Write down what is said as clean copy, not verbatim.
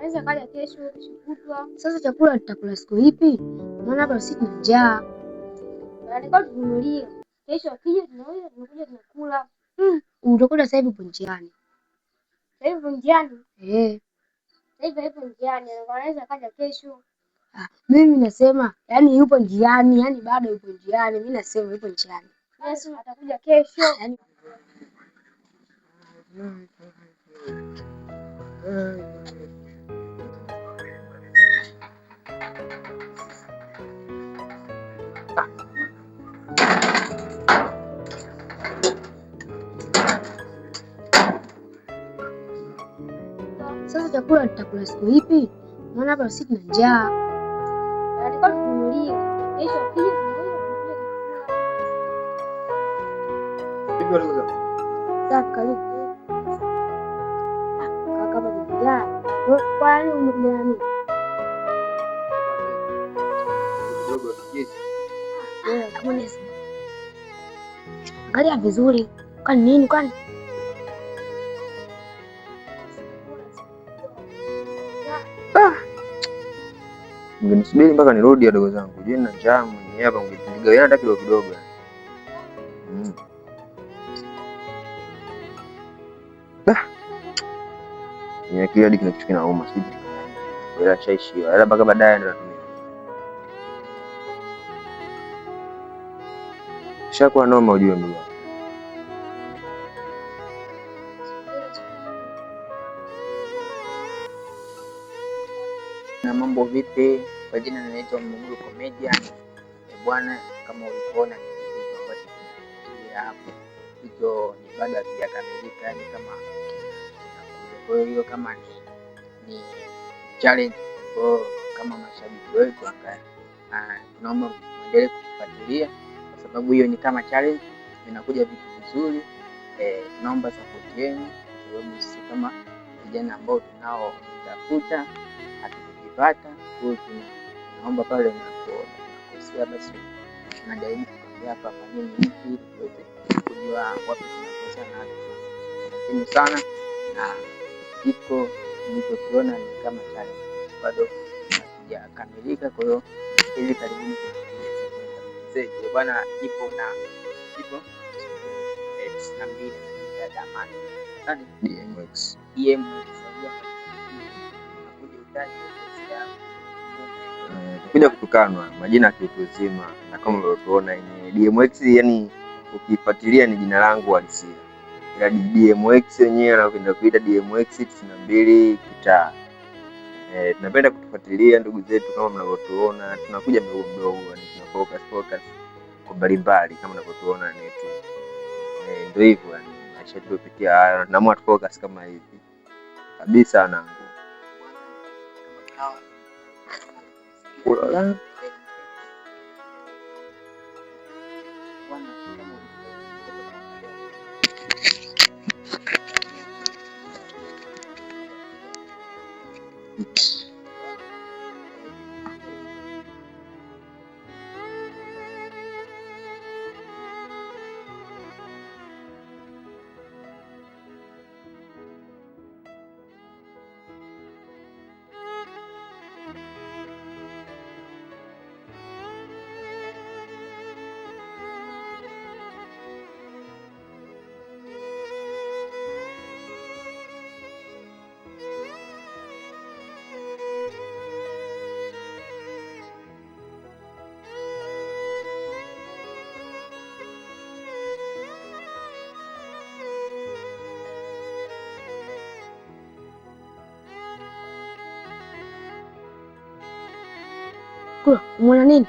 anaweza kaja kesho kutwa. Sasa chakula tutakula siku ipi? Maana hapa sisi tuna njaa. Ndio tuvumilie. Kesho akija tunaweza tunakuja tunakula. Utakuta sasa hivi upo njiani. Sasa hivi njiani? Sasa hivi njiani, anaweza kaja kesho. Mimi nasema yani yupo njiani, yani bado yupo njiani. Mimi nasema yupo njiani. Yesu atakuja kesho. Yani sasa chakula tutakula siku ipi? Maana hapa sisi tuna njaa. Ndio tuvumilie. Kesho akija tunaweza tunakuja tunakula. Sasa karibu. Kama ni njaa. Kwani umekuja nini? Kidogo kijiji. Angalia vizuri. Kwani nini kwani? Mngenisubiri mpaka nirudi wadogo zangu. Je, na njaa mwenyewe hapa ungenigawana hata kidogo kidogo. Ni akili hadi kuna kitu kinauma sisi. Ila chaishiwa. Ila mpaka baadaye ndio natumia. Shakuwa noma ujue ndugu. Na mambo vipi? Kwa jina ninaitwa Munguru Comedian. Bwana, kama ulivyoona ni kitu ambacho kinafikia hapo. Hicho ni bado hakijakamilika, ni kama kwa hiyo kama ni challenge kwa kama mashabiki wetu naomba muendelee kufuatilia kwa sababu hiyo ni kama challenge, inakuja vitu vizuri. Naomba support yenu kwa sababu sisi kama vijana ambao tunao tafuta hatukipata, kwa hiyo tunaomba pale mnapokosea basi tunajaribu kuambia hapa kwa nini hivi tuweze kujua wapi tunakosea na lakini sana na iko nilichokiona ni kama challenge bado hakijakamilika. Kwa hiyo hivi karibuni tunakuja bwana, ipo na 92 na damani hadi DMX kuja kutukanwa majina ya kiutu uzima, na kama unavyoona yenyewe DMX, yani ukifuatilia ni jina langu halisia, ila DMX yenyewe anapenda kuita DMX 92 kitaa. Tunapenda kutufuatilia ndugu zetu, kama mnavyotuona tunakuja mdogo mdogo, yani tuna focus kwa mbalimbali kama mnavyotuona netu. Ndio hivyo yani maisha tuliyopitia haya, tunaamua tu focus kama hivi kabisa nangu. Ulala Umeona nini?